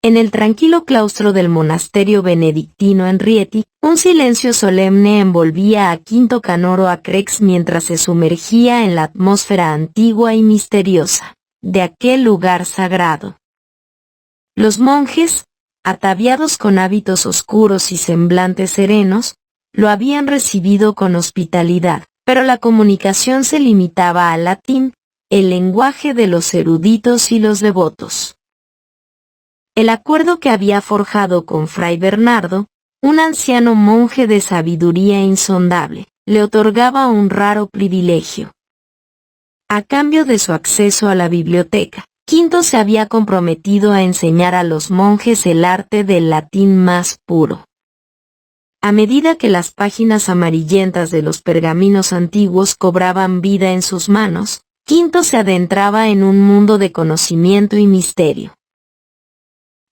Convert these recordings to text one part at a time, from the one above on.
En el tranquilo claustro del monasterio benedictino en Rieti, un silencio solemne envolvía a Quinto Canoro a Crex mientras se sumergía en la atmósfera antigua y misteriosa de aquel lugar sagrado. Los monjes, ataviados con hábitos oscuros y semblantes serenos, lo habían recibido con hospitalidad, pero la comunicación se limitaba al latín, el lenguaje de los eruditos y los devotos. El acuerdo que había forjado con Fray Bernardo, un anciano monje de sabiduría insondable, le otorgaba un raro privilegio. A cambio de su acceso a la biblioteca, Quinto se había comprometido a enseñar a los monjes el arte del latín más puro. A medida que las páginas amarillentas de los pergaminos antiguos cobraban vida en sus manos, Quinto se adentraba en un mundo de conocimiento y misterio.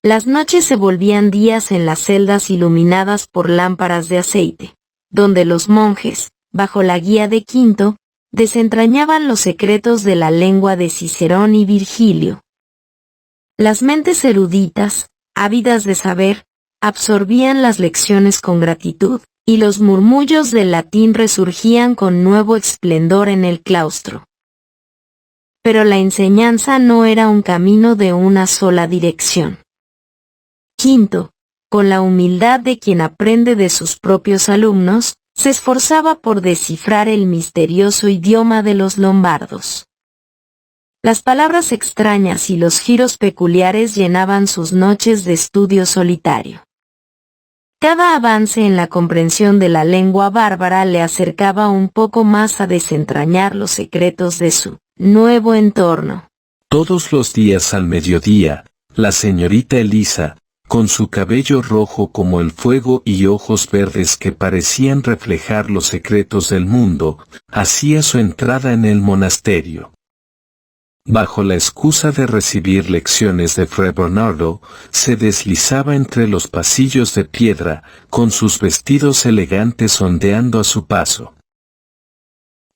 Las noches se volvían días en las celdas iluminadas por lámparas de aceite, donde los monjes, bajo la guía de Quinto, desentrañaban los secretos de la lengua de Cicerón y Virgilio. Las mentes eruditas, ávidas de saber, absorbían las lecciones con gratitud, y los murmullos del latín resurgían con nuevo esplendor en el claustro. Pero la enseñanza no era un camino de una sola dirección. Quinto, con la humildad de quien aprende de sus propios alumnos, se esforzaba por descifrar el misterioso idioma de los lombardos. Las palabras extrañas y los giros peculiares llenaban sus noches de estudio solitario. Cada avance en la comprensión de la lengua bárbara le acercaba un poco más a desentrañar los secretos de su nuevo entorno. Todos los días al mediodía, la señorita Elisa, con su cabello rojo como el fuego y ojos verdes que parecían reflejar los secretos del mundo, hacía su entrada en el monasterio. Bajo la excusa de recibir lecciones de Fray Bernardo, se deslizaba entre los pasillos de piedra, con sus vestidos elegantes ondeando a su paso.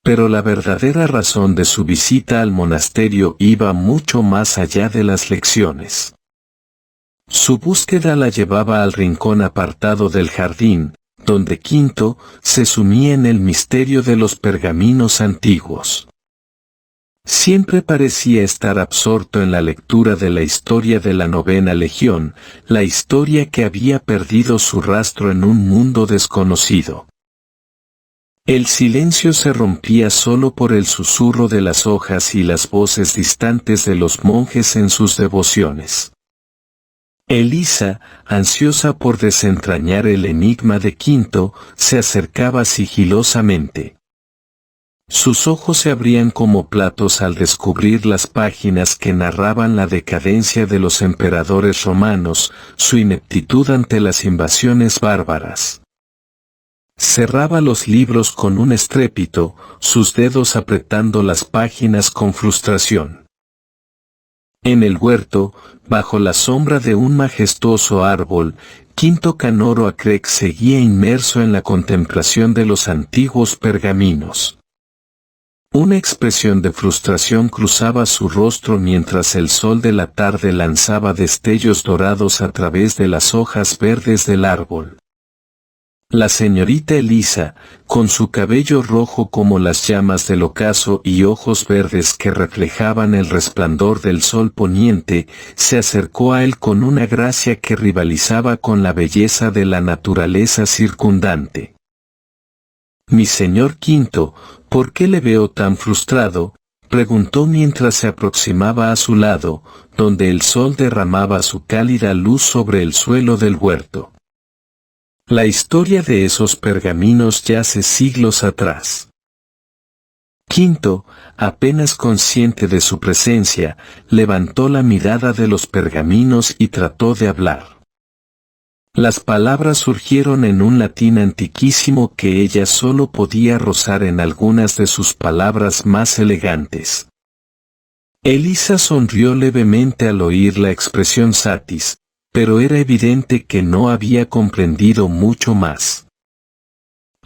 Pero la verdadera razón de su visita al monasterio iba mucho más allá de las lecciones. Su búsqueda la llevaba al rincón apartado del jardín, donde Quinto se sumía en el misterio de los pergaminos antiguos. Siempre parecía estar absorto en la lectura de la historia de la Novena Legión, la historia que había perdido su rastro en un mundo desconocido. El silencio se rompía solo por el susurro de las hojas y las voces distantes de los monjes en sus devociones. Elisa, ansiosa por desentrañar el enigma de Quinto, se acercaba sigilosamente. Sus ojos se abrían como platos al descubrir las páginas que narraban la decadencia de los emperadores romanos, su ineptitud ante las invasiones bárbaras. Cerraba los libros con un estrépito, sus dedos apretando las páginas con frustración. En el huerto, bajo la sombra de un majestuoso árbol, Quinto Canoro a Crex seguía inmerso en la contemplación de los antiguos pergaminos. Una expresión de frustración cruzaba su rostro mientras el sol de la tarde lanzaba destellos dorados a través de las hojas verdes del árbol. La señorita Elisa, con su cabello rojo como las llamas del ocaso y ojos verdes que reflejaban el resplandor del sol poniente, se acercó a él con una gracia que rivalizaba con la belleza de la naturaleza circundante. «Mi señor Quinto, ¿por qué le veo tan frustrado?», preguntó mientras se aproximaba a su lado, donde el sol derramaba su cálida luz sobre el suelo del huerto. La historia de esos pergaminos yace siglos atrás. Quinto, apenas consciente de su presencia, levantó la mirada de los pergaminos y trató de hablar. Las palabras surgieron en un latín antiquísimo que ella solo podía rozar en algunas de sus palabras más elegantes. Elisa sonrió levemente al oír la expresión satis, pero era evidente que no había comprendido mucho más.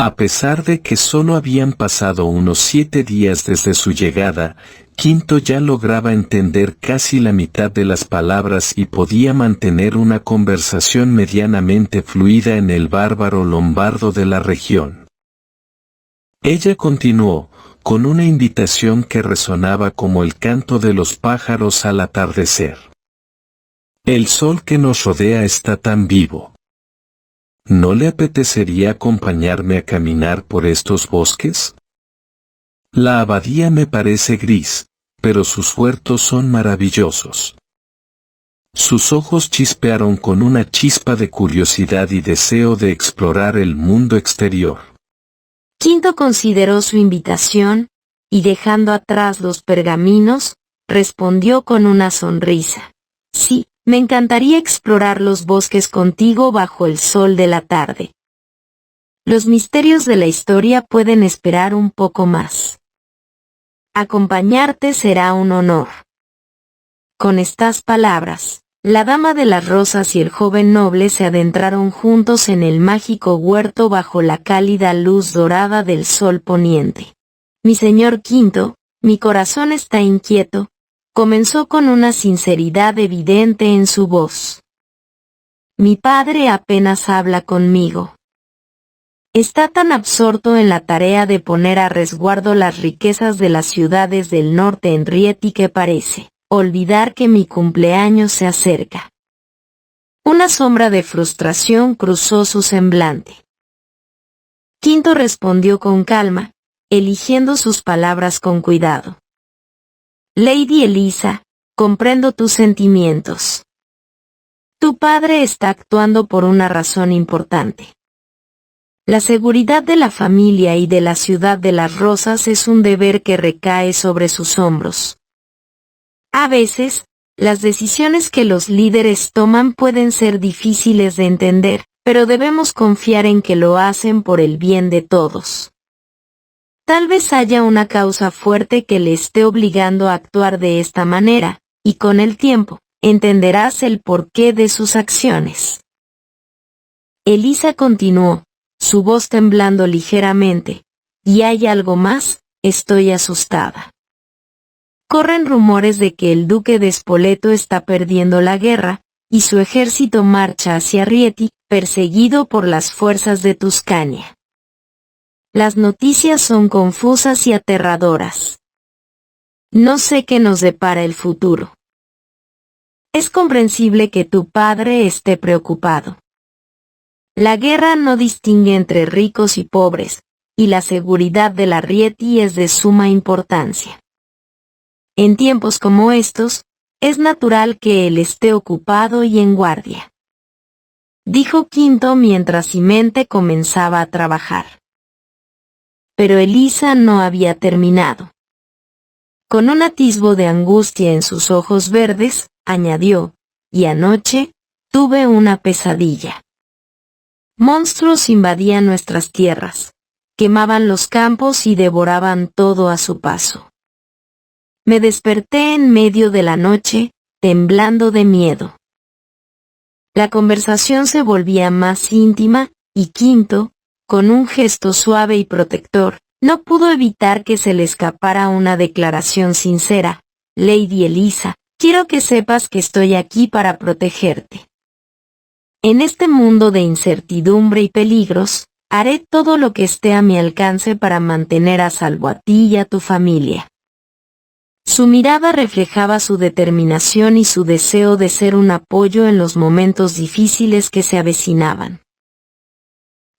A pesar de que solo habían pasado unos 7 días desde su llegada, Quinto ya lograba entender casi la mitad de las palabras y podía mantener una conversación medianamente fluida en el bárbaro lombardo de la región. Ella continuó, con una invitación que resonaba como el canto de los pájaros al atardecer. El sol que nos rodea está tan vivo. ¿No le apetecería acompañarme a caminar por estos bosques? La abadía me parece gris, pero sus huertos son maravillosos. Sus ojos chispearon con una chispa de curiosidad y deseo de explorar el mundo exterior. Quinto consideró su invitación, y dejando atrás los pergaminos, respondió con una sonrisa. Sí, me encantaría explorar los bosques contigo bajo el sol de la tarde. Los misterios de la historia pueden esperar un poco más. Acompañarte será un honor. Con estas palabras, la dama de las rosas y el joven noble se adentraron juntos en el mágico huerto bajo la cálida luz dorada del sol poniente. Mi señor Quinto, mi corazón está inquieto, comenzó con una sinceridad evidente en su voz. Mi padre apenas habla conmigo. Está tan absorto en la tarea de poner a resguardo las riquezas de las ciudades del norte en Rieti que parece olvidar que mi cumpleaños se acerca. Una sombra de frustración cruzó su semblante. Quinto respondió con calma, eligiendo sus palabras con cuidado. Lady Elisa, comprendo tus sentimientos. Tu padre está actuando por una razón importante. La seguridad de la familia y de la ciudad de las rosas es un deber que recae sobre sus hombros. A veces, las decisiones que los líderes toman pueden ser difíciles de entender, pero debemos confiar en que lo hacen por el bien de todos. Tal vez haya una causa fuerte que le esté obligando a actuar de esta manera, y con el tiempo, entenderás el porqué de sus acciones. Elisa continuó, su voz temblando ligeramente. ¿Y hay algo más? Estoy asustada. Corren rumores de que el duque de Spoleto está perdiendo la guerra, y su ejército marcha hacia Rieti, perseguido por las fuerzas de Tuscania. Las noticias son confusas y aterradoras. No sé qué nos depara el futuro. Es comprensible que tu padre esté preocupado. La guerra no distingue entre ricos y pobres, y la seguridad de la Rieti es de suma importancia. En tiempos como estos, es natural que él esté ocupado y en guardia. Dijo Quinto mientras su mente comenzaba a trabajar. Pero Elisa no había terminado. Con un atisbo de angustia en sus ojos verdes, añadió, y anoche, tuve una pesadilla. Monstruos invadían nuestras tierras, quemaban los campos y devoraban todo a su paso. Me desperté en medio de la noche, temblando de miedo. La conversación se volvía más íntima, y Quinto, con un gesto suave y protector, no pudo evitar que se le escapara una declaración sincera. Lady Elisa, quiero que sepas que estoy aquí para protegerte. En este mundo de incertidumbre y peligros, haré todo lo que esté a mi alcance para mantener a salvo a ti y a tu familia. Su mirada reflejaba su determinación y su deseo de ser un apoyo en los momentos difíciles que se avecinaban.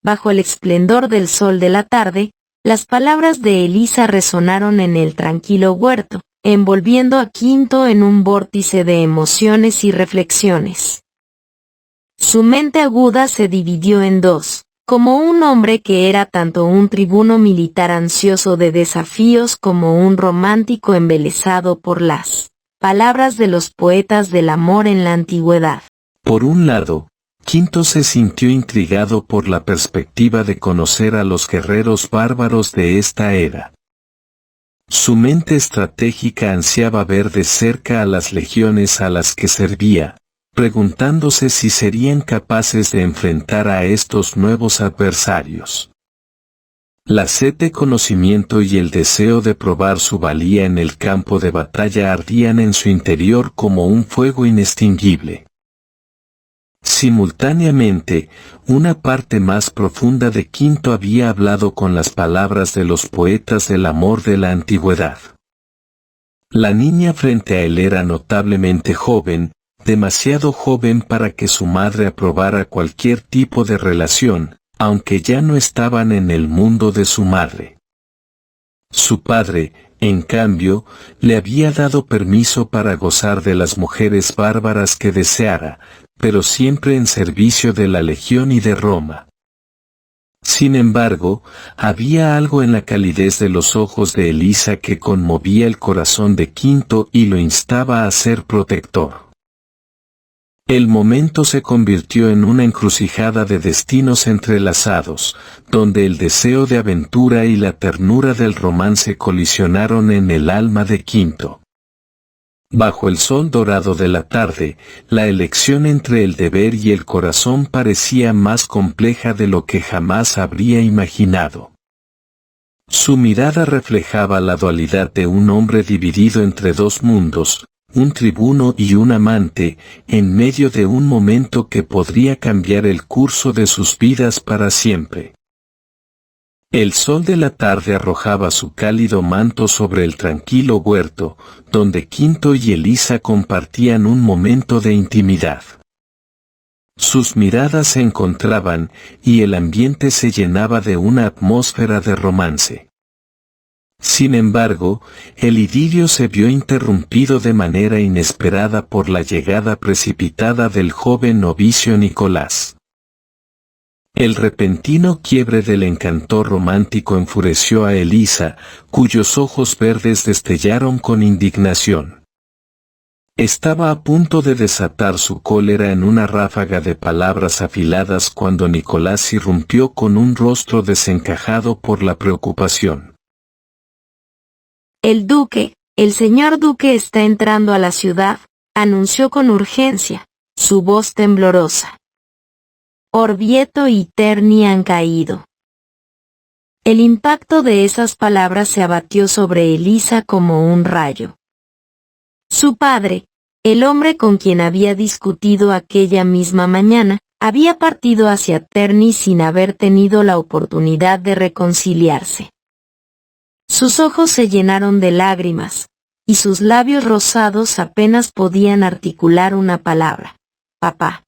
Bajo el esplendor del sol de la tarde, las palabras de Elisa resonaron en el tranquilo huerto, envolviendo a Quinto en un vórtice de emociones y reflexiones. Su mente aguda se dividió en dos, como un hombre que era tanto un tribuno militar ansioso de desafíos como un romántico embelesado por las palabras de los poetas del amor en la antigüedad. Por un lado, Quinto se sintió intrigado por la perspectiva de conocer a los guerreros bárbaros de esta era. Su mente estratégica ansiaba ver de cerca a las legiones a las que servía, preguntándose si serían capaces de enfrentar a estos nuevos adversarios. La sed de conocimiento y el deseo de probar su valía en el campo de batalla ardían en su interior como un fuego inextinguible. Simultáneamente, una parte más profunda de Quinto había hablado con las palabras de los poetas del amor de la antigüedad. La niña frente a él era notablemente joven, demasiado joven para que su madre aprobara cualquier tipo de relación, aunque ya no estaban en el mundo de su madre. Su padre, en cambio, le había dado permiso para gozar de las mujeres bárbaras que deseara, pero siempre en servicio de la Legión y de Roma. Sin embargo, había algo en la calidez de los ojos de Elisa que conmovía el corazón de Quinto y lo instaba a ser protector. El momento se convirtió en una encrucijada de destinos entrelazados, donde el deseo de aventura y la ternura del romance colisionaron en el alma de Quinto. Bajo el sol dorado de la tarde, la elección entre el deber y el corazón parecía más compleja de lo que jamás habría imaginado. Su mirada reflejaba la dualidad de un hombre dividido entre dos mundos, un tribuno y un amante, en medio de un momento que podría cambiar el curso de sus vidas para siempre. El sol de la tarde arrojaba su cálido manto sobre el tranquilo huerto, donde Quinto y Elisa compartían un momento de intimidad. Sus miradas se encontraban, y el ambiente se llenaba de una atmósfera de romance. Sin embargo, el idilio se vio interrumpido de manera inesperada por la llegada precipitada del joven novicio Nicolás. El repentino quiebre del encanto romántico enfureció a Elisa, cuyos ojos verdes destellaron con indignación. Estaba a punto de desatar su cólera en una ráfaga de palabras afiladas cuando Nicolás irrumpió con un rostro desencajado por la preocupación. El señor duque está entrando a la ciudad, anunció con urgencia, su voz temblorosa. Orvieto y Terni han caído. El impacto de esas palabras se abatió sobre Elisa como un rayo. Su padre, el hombre con quien había discutido aquella misma mañana, había partido hacia Terni sin haber tenido la oportunidad de reconciliarse. Sus ojos se llenaron de lágrimas, y sus labios rosados apenas podían articular una palabra. Papá.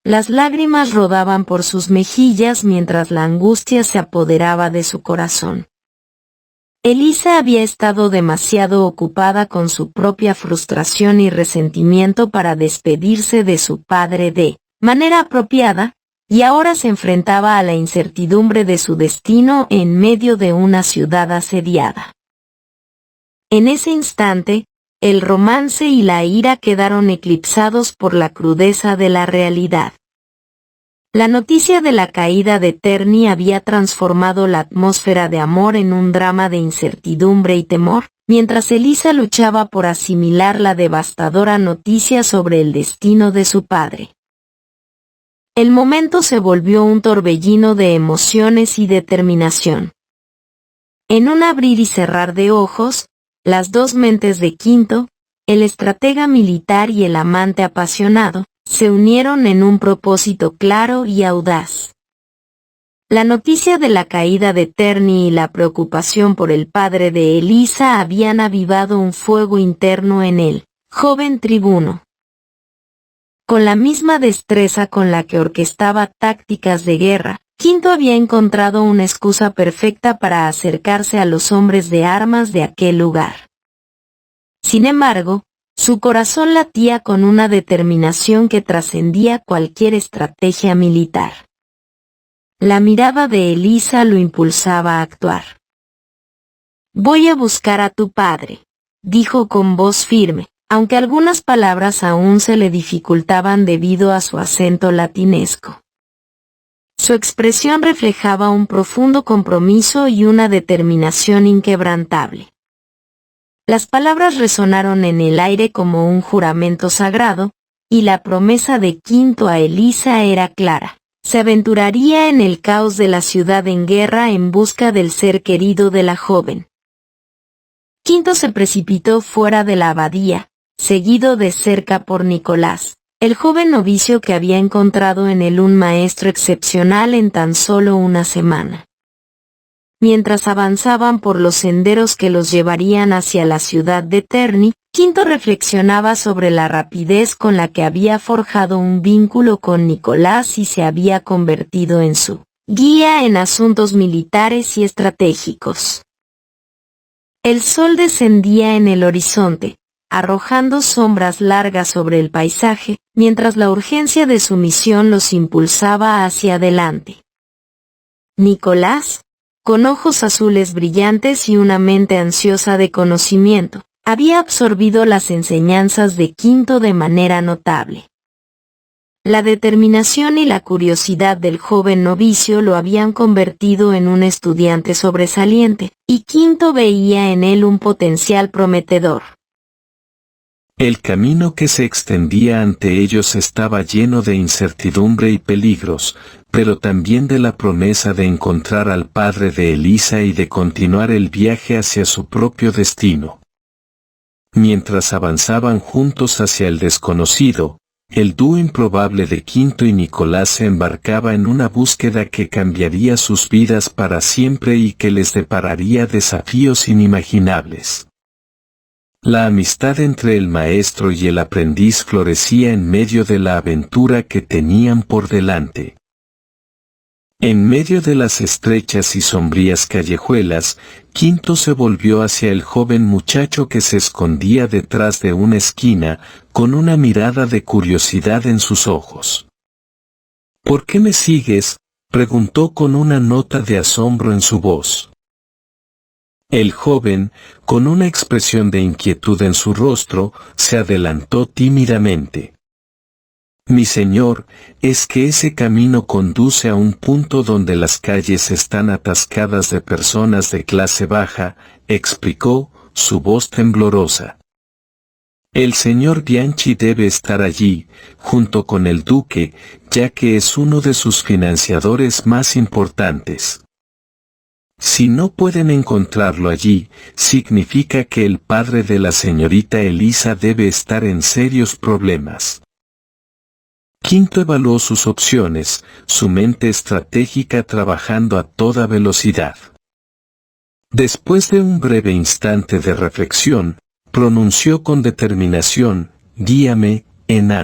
Las lágrimas rodaban por sus mejillas mientras la angustia se apoderaba de su corazón. Elisa había estado demasiado ocupada con su propia frustración y resentimiento para despedirse de su padre de manera apropiada, y ahora se enfrentaba a la incertidumbre de su destino en medio de una ciudad asediada. En ese instante, el romance y la ira quedaron eclipsados por la crudeza de la realidad. La noticia de la caída de Terni había transformado la atmósfera de amor en un drama de incertidumbre y temor, mientras Elisa luchaba por asimilar la devastadora noticia sobre el destino de su padre. El momento se volvió un torbellino de emociones y determinación. En un abrir y cerrar de ojos, las dos mentes de Quinto, el estratega militar y el amante apasionado, se unieron en un propósito claro y audaz. La noticia de la caída de Terni y la preocupación por el padre de Elisa habían avivado un fuego interno en él, joven tribuno. Con la misma destreza con la que orquestaba tácticas de guerra, Quinto había encontrado una excusa perfecta para acercarse a los hombres de armas de aquel lugar. Sin embargo, su corazón latía con una determinación que trascendía cualquier estrategia militar. La mirada de Elisa lo impulsaba a actuar. «Voy a buscar a tu padre», dijo con voz firme, aunque algunas palabras aún se le dificultaban debido a su acento latinesco. Su expresión reflejaba un profundo compromiso y una determinación inquebrantable. Las palabras resonaron en el aire como un juramento sagrado, y la promesa de Quinto a Elisa era clara: se aventuraría en el caos de la ciudad en guerra en busca del ser querido de la joven. Quinto se precipitó fuera de la abadía, seguido de cerca por Nicolás, el joven novicio que había encontrado en él un maestro excepcional en tan solo una semana. Mientras avanzaban por los senderos que los llevarían hacia la ciudad de Terni, Quinto reflexionaba sobre la rapidez con la que había forjado un vínculo con Nicolás y se había convertido en su guía en asuntos militares y estratégicos. El sol descendía en el horizonte, arrojando sombras largas sobre el paisaje, mientras la urgencia de su misión los impulsaba hacia adelante. Nicolás, con ojos azules brillantes y una mente ansiosa de conocimiento, había absorbido las enseñanzas de Quinto de manera notable. La determinación y la curiosidad del joven novicio lo habían convertido en un estudiante sobresaliente, y Quinto veía en él un potencial prometedor. El camino que se extendía ante ellos estaba lleno de incertidumbre y peligros, pero también de la promesa de encontrar al padre de Elisa y de continuar el viaje hacia su propio destino. Mientras avanzaban juntos hacia el desconocido, el dúo improbable de Quinto y Nicolás se embarcaba en una búsqueda que cambiaría sus vidas para siempre y que les depararía desafíos inimaginables. La amistad entre el maestro y el aprendiz florecía en medio de la aventura que tenían por delante. En medio de las estrechas y sombrías callejuelas, Quinto se volvió hacia el joven muchacho que se escondía detrás de una esquina, con una mirada de curiosidad en sus ojos. ¿Por qué me sigues?, preguntó con una nota de asombro en su voz. El joven, con una expresión de inquietud en su rostro, se adelantó tímidamente. Mi señor, es que ese camino conduce a un punto donde las calles están atascadas de personas de clase baja, explicó, su voz temblorosa. El señor Bianchi debe estar allí, junto con el duque, ya que es uno de sus financiadores más importantes. Si no pueden encontrarlo allí, significa que el padre de la señorita Elisa debe estar en serios problemas. Quinto evaluó sus opciones, su mente estratégica trabajando a toda velocidad. Después de un breve instante de reflexión, pronunció con determinación, guíame, enano.